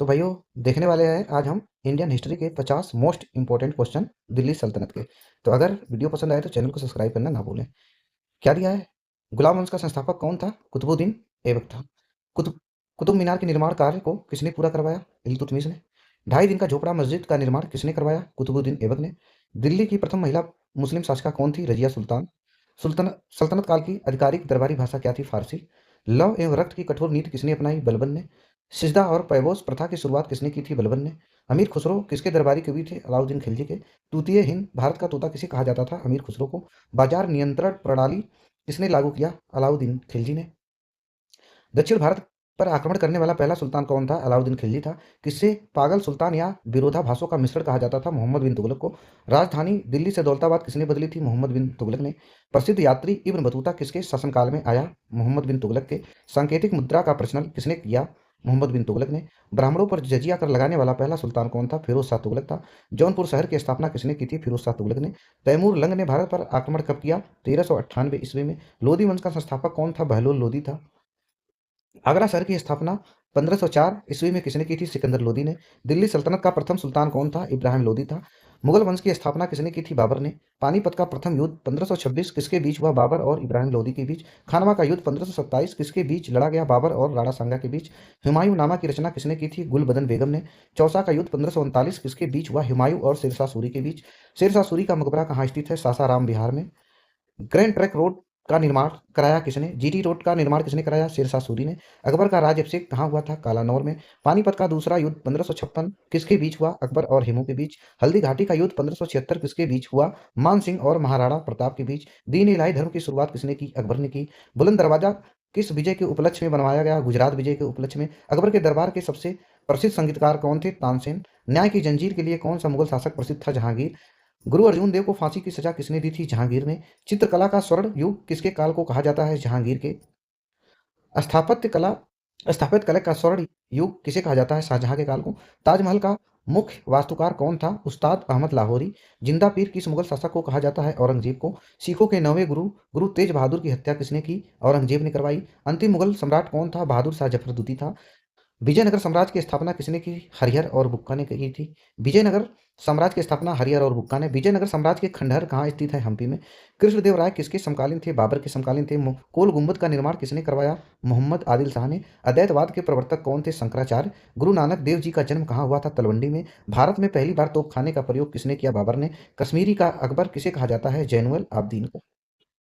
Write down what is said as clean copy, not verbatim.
तो भाइयों, देखने वाले हैं आज हम इंडियन हिस्ट्री के 50 मोस्ट इंपॉर्टेंट क्वेश्चन दिल्ली सल्तनत के। तो अगर वीडियो पसंद आए तो चैनल को सब्सक्राइब करना ना भूलें। क्या दिया है? गुलाम वंश का संस्थापक कौन था? कुतुबुद्दीन ऐबक था। कुतुब कुतुब मीनार के निर्माण कार्य को किसने पूरा करवाया? इल्तुतमिश ने। 2.5 दिन का झोपड़ा मस्जिद का निर्माण किसने करवाया? कुतुबुद्दीन ऐबक ने। दिल्ली की प्रथम महिला मुस्लिम शासिका कौन थी? रजिया सुल्तान। सुल्तान सल्तनत काल की आधिकारिक दरबारी भाषा क्या थी? फारसी। लव एवं रक्त की कठोर नीति किसने अपनाई? बलबन ने। सिजदा और पैबोस प्रथा की शुरुआत किसने की थी? बलबन ने। अमीर खुसरो किसके दरबारी कवि थे? अलाउद्दीन खिलजी के। तूतीय हिंद भारत का तोता किसे कहा जाता था? अमीर खुसरो को। बाजार नियंत्रण प्रणाली किसने लागू किया? अलाउद्दीन खिलजी ने। दक्षिण भारत पर आक्रमण करने वाला पहला सुल्तान कौन था? अलाउद्दीन खिलजी था। किससे पागल सुल्तान या विरोधाभासों का मिश्रण कहा जाता था? मोहम्मद बिन तुगलक को। राजधानी दिल्ली से दौलताबाद किसने बदली थी? मोहम्मद बिन तुगलक ने। प्रसिद्ध यात्री इब्न बतूता किसके शासनकाल में आया? मोहम्मद बिन तुगलक के। सांकेतिक मुद्रा का प्रचलन किसने किया? मोहम्मद बिन तुगलक ने। ब्राह्मणों पर जजिया कर लगाने वाला पहला सुल्तान कौन था? फिरोज शाह तुगलक था। जौनपुर शहर की स्थापना किसने की थी? फिरोज शाह तुगलक ने। तैमूर लंग ने भारत पर आक्रमण कब किया? 1398 ईस्वी में। लोधी वंश का संस्थापक कौन था? बहलोल लोधी था। आगरा शहर की स्थापना 1504 ईस्वी में किसने की थी? सिकंदर लोदी ने। दिल्ली सल्तनत का प्रथम सुल्तान कौन था? इब्राहिम लोदी था। मुगल वंश की स्थापना किसने की थी? बाबर ने। पानीपत का प्रथम युद्ध 1526 किसके बीच हुआ? बाबर और इब्राहिम लोदी के बीच। खानवा का युद्ध 1527 किसके बीच लड़ा गया? बाबर और राणा सांगा के बीच। हुमायूं नामा की रचना किसने की थी? गुलबदन बेगम ने। चौसा का युद्ध 1539 किसके बीच हुआ? हुमायूं और शेरशाह सूरी के बीच। शेरशाह सूरी का मकबरा कहाँ स्थित है? सासाराम बिहार में। ग्रैंड ट्रंक रोड का निर्माण कराया किसने? जीटी रोड का निर्माण किसने कराया? शेरशाह सूरी ने। अकबर का राज्याभिषेक कहाँ हुआ था? कालानौर में। पानीपत का दूसरा युद्ध 1556 किसके बीच हुआ? अकबर और हिमू के बीच। हल्दी घाटी का युद्ध 1576 किसके बीच हुआ? मान सिंह और महाराणा प्रताप के बीच। दीन इलाही धर्म की शुरुआत किसने की? अकबर ने की। बुलंद दरवाजा किस विजय के उपलक्ष्य में बनवाया गया? गुजरात विजय के उपलक्ष्य में। अकबर के दरबार के सबसे प्रसिद्ध संगीतकार कौन थे? तानसेन। न्याय की जंजीर के लिए कौन सा मुगल शासक प्रसिद्ध था? जहांगीर। गुरु अर्जुन देव को फांसी की सजा किसने दी थी? जहांगीर ने। चित्रकला का स्वर्ण युग किसके काल को कहा जाता है? जहांगीर के। स्थापत्य कला स्थापत्य कला का स्वर्ण युग किसे कहा जाता है? शाहजहां के काल को। ताजमहल का मुख्य वास्तुकार कौन था? उस्ताद अहमद लाहौरी। जिंदा पीर किस मुगल शासक को कहा जाता है? औरंगजेब को। सिखों के नौवें गुरु गुरु तेज बहादुर की हत्या किसने की? औरंगजेब ने करवाई। अंतिम मुगल सम्राट कौन था? बहादुर शाह जफर दूती था। विजयनगर साम्राज्य की स्थापना किसने की? हरिहर और बुक्का ने की थी। विजयनगर साम्राज्य की स्थापना हरिहर और बुक्का ने। विजयनगर साम्राज्य के खंडहर कहाँ स्थित है? हम्पी में। कृष्णदेव राय किसके समकालीन थे? बाबर के समकालीन थे। कोल गुम्बद का निर्माण किसने करवाया? मोहम्मद आदिल शाह ने। अद्वैतवाद के प्रवर्तक कौन थे? शंकराचार्य। गुरु नानक देव जी का जन्म कहाँ हुआ था? तलवंडी में। भारत में पहली बार तोपखाने का प्रयोग किसने किया? बाबर ने। कश्मीरी का अकबर किसे कहा जाता है? जैनुअल आब्दीन को।